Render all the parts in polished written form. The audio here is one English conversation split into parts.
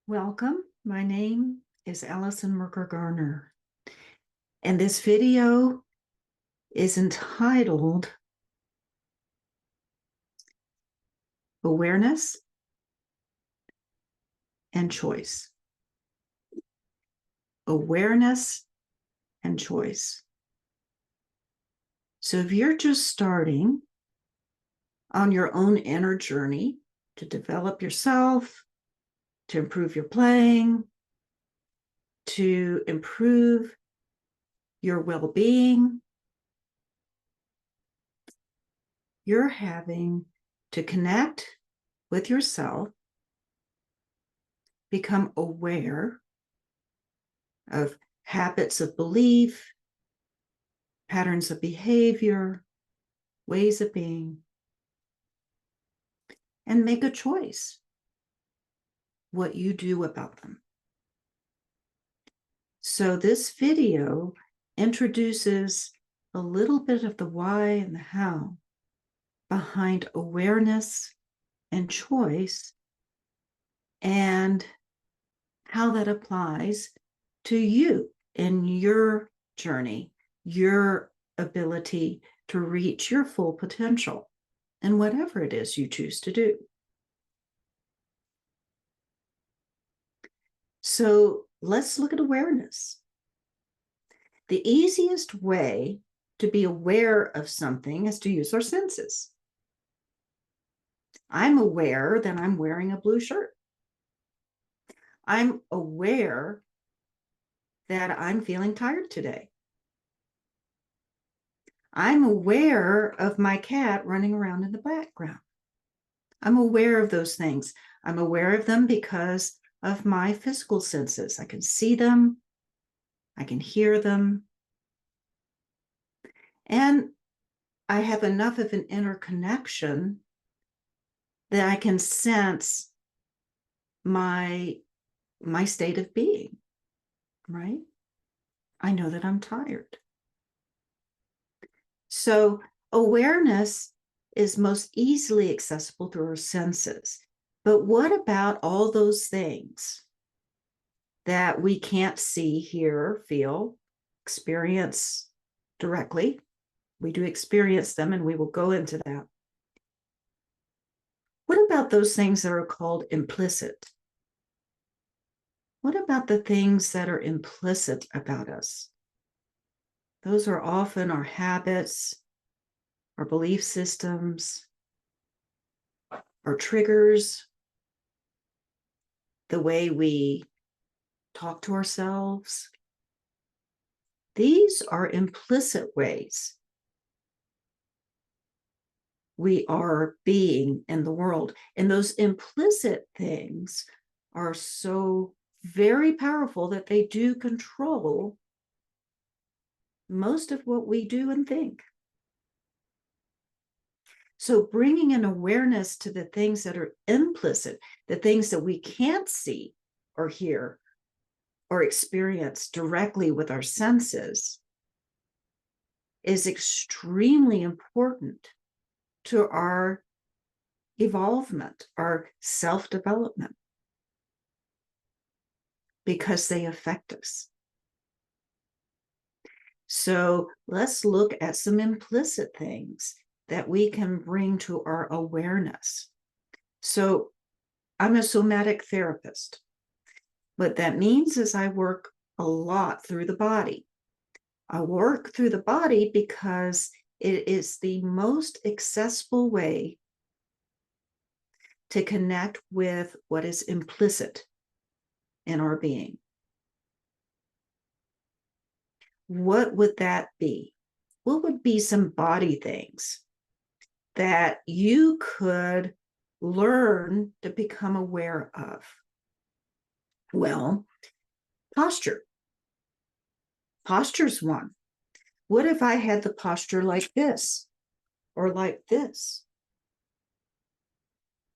Welcome. My name is Allison Merker Garner, and this video is entitled Awareness and Choice. Awareness and choice. So if you're just starting on your own inner journey to develop yourself, to improve your playing, to improve your well-being, you're having to connect with yourself, become aware of habits of belief, patterns of behavior, ways of being, and make a choice what you do about them. So this video introduces a little bit of the why and the how behind awareness and choice and how that applies to you in your journey, your ability to reach your full potential in whatever it is you choose to do. So let's look at awareness. The easiest way to be aware of something is to use our senses. I'm aware that I'm wearing a blue shirt. I'm aware that I'm feeling tired today. I'm aware of my cat running around in the background. I'm aware of those things. I'm aware of them because of my physical senses. I can see them, I can hear them, and I have enough of an inner connection that I can sense my state of being, right? I know that I'm tired. So awareness is most easily accessible through our senses. But what about all those things that we can't see, hear, feel, experience directly? We do experience them, and we will go into that. What about those things that are called implicit? What about the things that are implicit about us? Those are often our habits, our belief systems, our triggers, the way we talk to ourselves. These are implicit ways we are being in the world. And those implicit things are so very powerful that they do control most of what we do and think. So bringing an awareness to the things that are implicit, the things that we can't see or hear or experience directly with our senses, is extremely important to our evolvement, our self-development, because they affect us. So let's look at some implicit things that we can bring to our awareness. So I'm a somatic therapist. What that means is I work a lot through the body. I work through the body because it is the most accessible way to connect with what is implicit in our being. What would that be? What would be some body things that you could learn to become aware of? Well, posture. Posture's one. What if I had the posture like this or like this?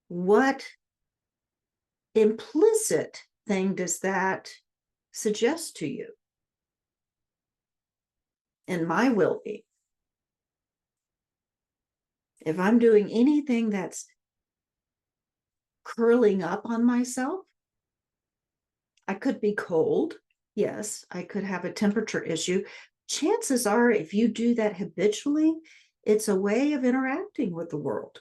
What implicit thing does that suggest to you in my well-being? If I'm doing anything that's curling up on myself, I could be cold. Yes, I could have a temperature issue. Chances are, if you do that habitually, it's a way of interacting with the world.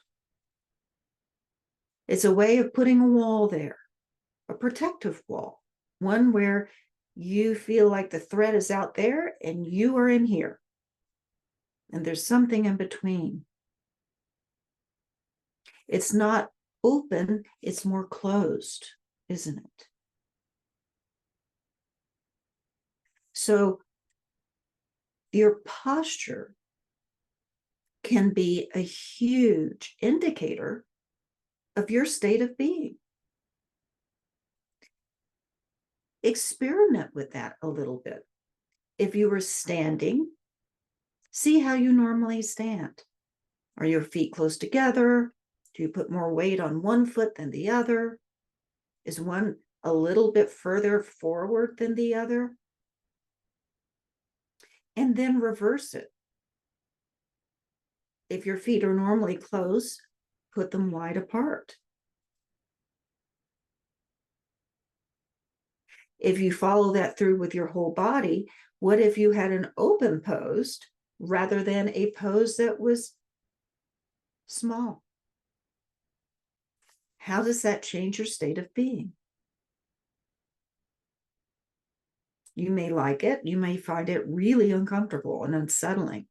It's a way of putting a wall there, a protective wall, one where you feel like the threat is out there and you are in here. And there's something in between. It's not open, it's more closed, isn't it? So your posture can be a huge indicator of your state of being. Experiment with that a little bit. If you were standing, see how you normally stand. Are your feet close together? Do you put more weight on one foot than the other? Is one a little bit further forward than the other? And then reverse it. If your feet are normally close, put them wide apart. If you follow that through with your whole body, what if you had an open pose rather than a pose that was small? How does that change your state of being? You may like it. You may find it really uncomfortable and unsettling.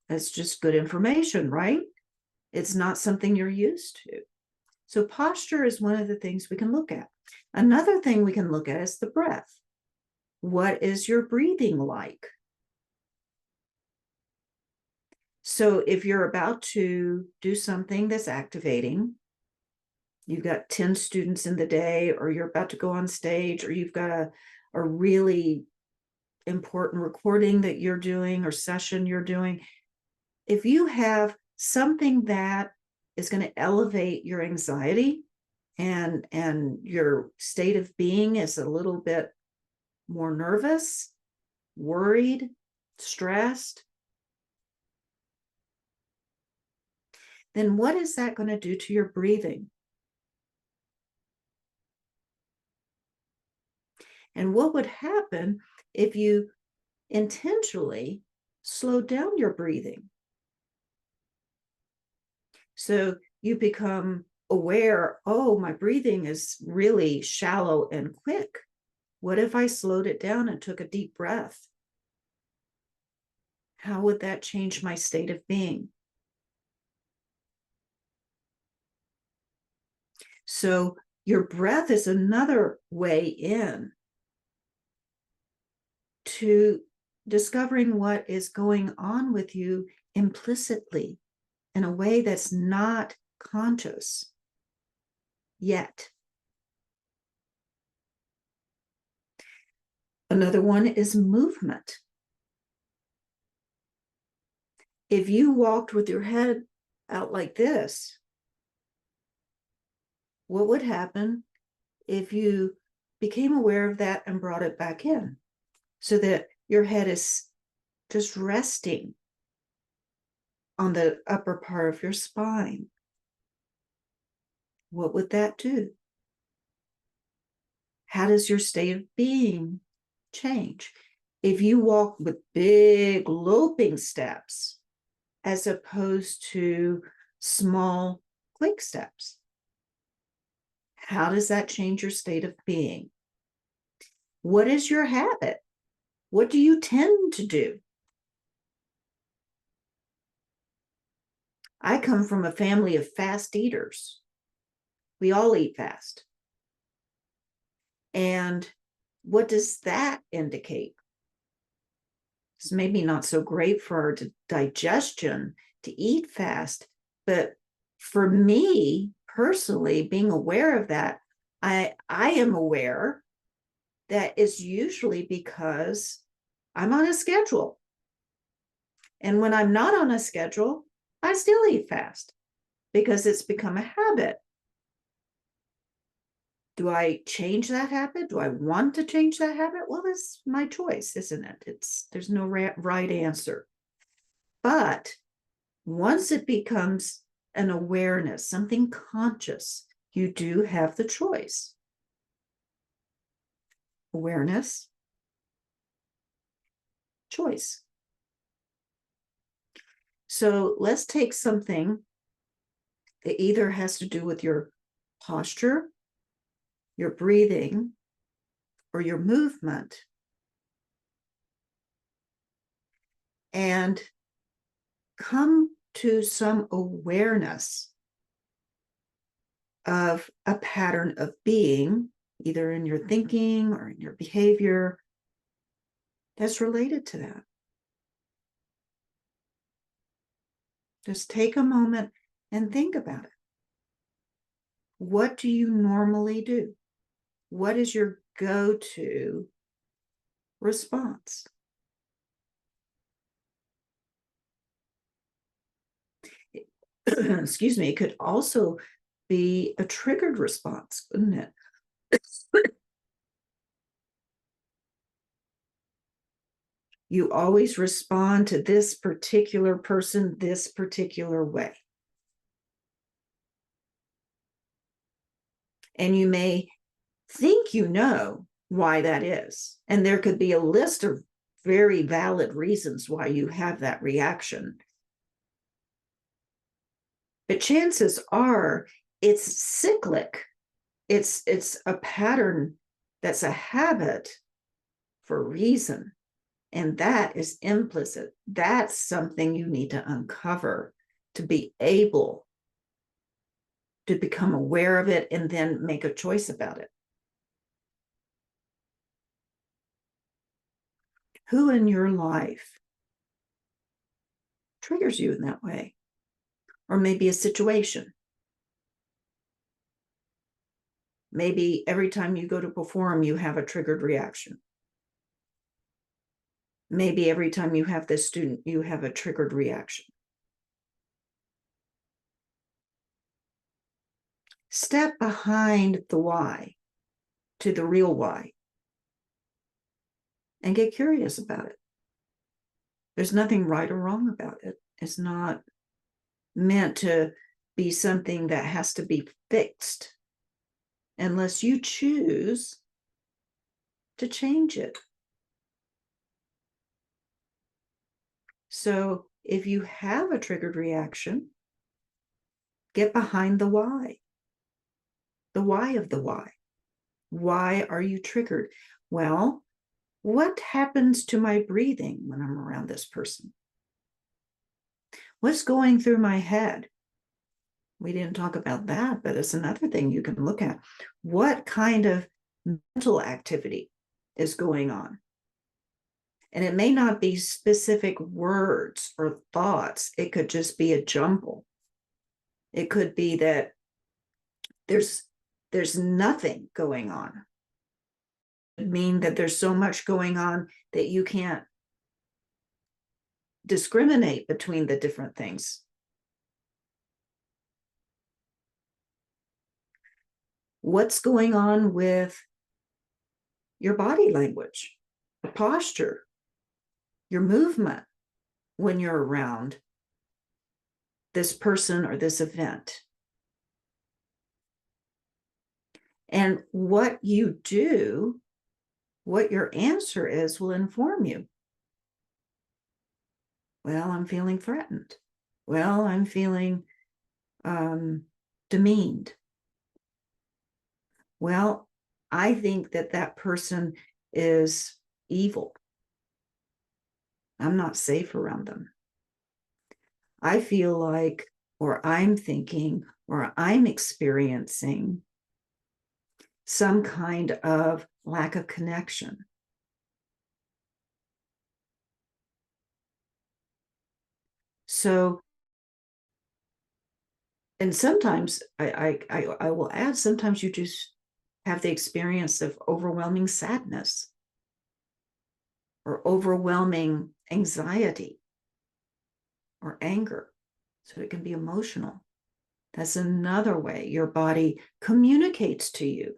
That's just good information, right? It's not something you're used to. So posture is one of the things we can look at. Another thing we can look at is the breath. What is your breathing like? So if you're about to do something that's activating, you've got 10 students in the day, or you're about to go on stage, or you've got a really important recording that you're doing or session you're doing, if you have something that is going to elevate your anxiety and your state of being is a little bit more nervous, worried, stressed, then what is that going to do to your breathing? And what would happen if you intentionally slow down your breathing? So you become aware, oh, my breathing is really shallow and quick. What if I slowed it down and took a deep breath? How would that change my state of being? So your breath is another way in to discovering what is going on with you implicitly in a way that's not conscious yet. Another one is movement. If you walked with your head out like this, what would happen if you became aware of that and brought it back in so that your head is just resting on the upper part of your spine? What would that do? How does your state of being change? If you walk with big loping steps as opposed to small, quick steps, how does that change your state of being? What is your habit? What do you tend to do? I come from a family of fast eaters. We all eat fast. And what does that indicate? It's maybe not so great for our digestion to eat fast, but for me personally, being aware of that, I am aware that it's usually because I'm on a schedule. And when I'm not on a schedule, I still eat fast because it's become a habit. Do I change that habit? Do I want to change that habit? Well, it's my choice, isn't it? There's no right answer. But once it becomes an awareness, something conscious, you do have the choice. awareness, choice. So let's take something that either has to do with your posture, your breathing, or your movement, and come to some awareness of a pattern of being, either in your thinking or in your behavior, that's related to that. Just take a moment and think about it. What do you normally do? What is your go-to response? Excuse me, it could also be a triggered response, couldn't it? You always respond to this particular person this particular way. And you may think you know why that is. And there could be a list of very valid reasons why you have that reaction. But chances are it's cyclic. It's a pattern that's a habit for a reason. And that is implicit. That's something you need to uncover to be able to become aware of it and then make a choice about it. Who in your life triggers you in that way? Or maybe a situation. Maybe every time you go to perform, you have a triggered reaction. Maybe every time you have this student, you have a triggered reaction. Step behind the why to the real why and get curious about it. There's nothing right or wrong about it. It's not meant to be something that has to be fixed unless you choose to change it. So if you have a triggered reaction, get behind the why of the why. Why are you triggered? Well, what happens to my breathing when I'm around this person? What's going through my head? We didn't talk about that, but it's another thing you can look at. What kind of mental activity is going on? And it may not be specific words or thoughts. It could just be a jumble. It could be that there's nothing going on. It could mean that there's so much going on that you can't discriminate between the different things. What's going on with your body language, the posture, your movement when you're around this person or this event? And what you do, what your answer is, will inform you. Well, I'm feeling threatened. Well, I'm feeling demeaned. Well, I think that that person is evil. I'm not safe around them. I feel like, or I'm thinking, or I'm experiencing some kind of lack of connection. So, and sometimes I will add, sometimes you just have the experience of overwhelming sadness or overwhelming anxiety or anger. So it can be emotional. That's another way your body communicates to you.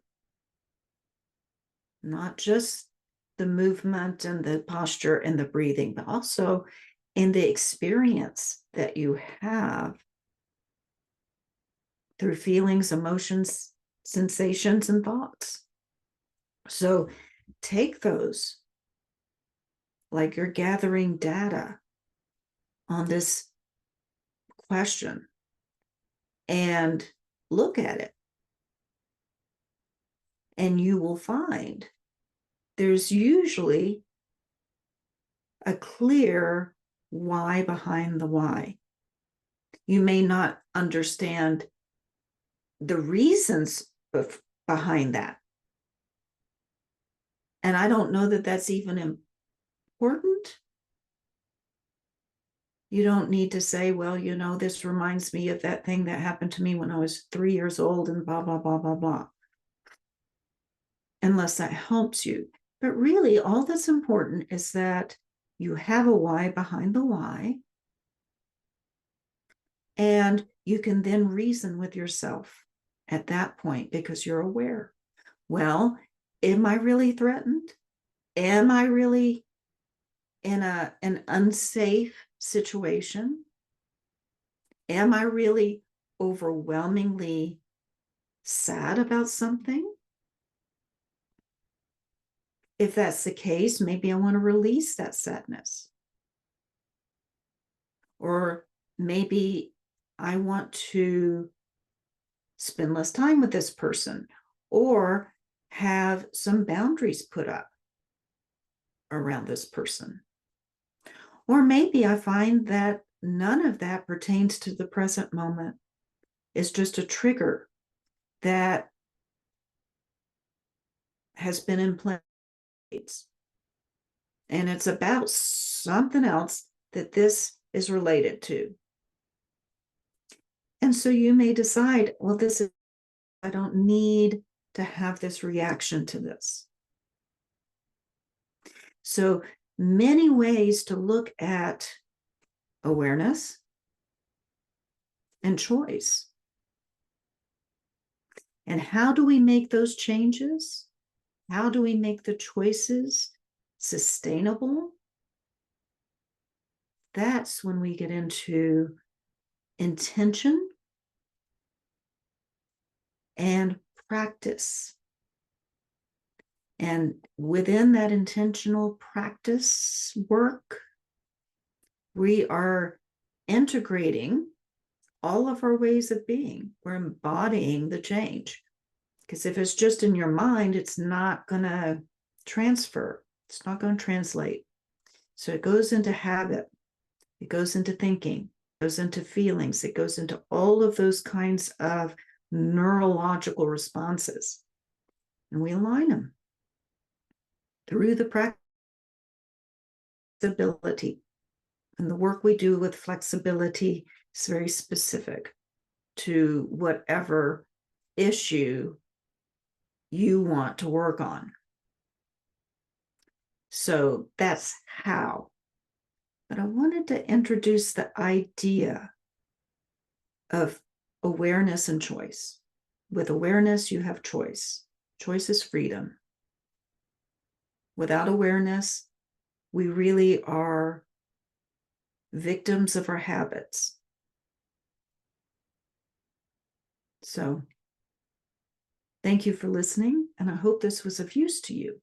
Not just the movement and the posture and the breathing, but also in the experience that you have through feelings, emotions, sensations, and thoughts. So take those, like you're gathering data on this question, and look at it. And you will find there's usually a clear why behind the why. You may not understand the reasons behind that. And I don't know that that's even important. You don't need to say, well, you know, this reminds me of that thing that happened to me when I was 3 years old and blah, blah, blah, blah, blah. Unless that helps you. But really, all that's important is that you have a why behind the why. And you can then reason with yourself at that point because you're aware. Well, am I really threatened? Am I really in an unsafe situation? Am I really overwhelmingly sad about something? If that's the case, maybe I want to release that sadness. Or maybe I want to spend less time with this person or have some boundaries put up around this person. Or maybe I find that none of that pertains to the present moment. It's just a trigger that has been in place. And it's about something else that this is related to. And so you may decide, well, I don't need to have this reaction to this. So many ways to look at awareness and choice. And how do we make those changes? How do we make the choices sustainable? That's when we get into intention and practice. And within that intentional practice work, we are integrating all of our ways of being. We're embodying the change. Because if it's just in your mind, it's not going to transfer. It's not going to translate. So it goes into habit. It goes into thinking. It goes into feelings. It goes into all of those kinds of neurological responses. And we align them through the flexibility. And the work we do with flexibility is very specific to whatever issue you want to work on. So that's how. But I wanted to introduce the idea of awareness and choice. With awareness, you have choice. Choice is freedom. Without awareness, we really are victims of our habits. So, thank you for listening, and I hope this was of use to you.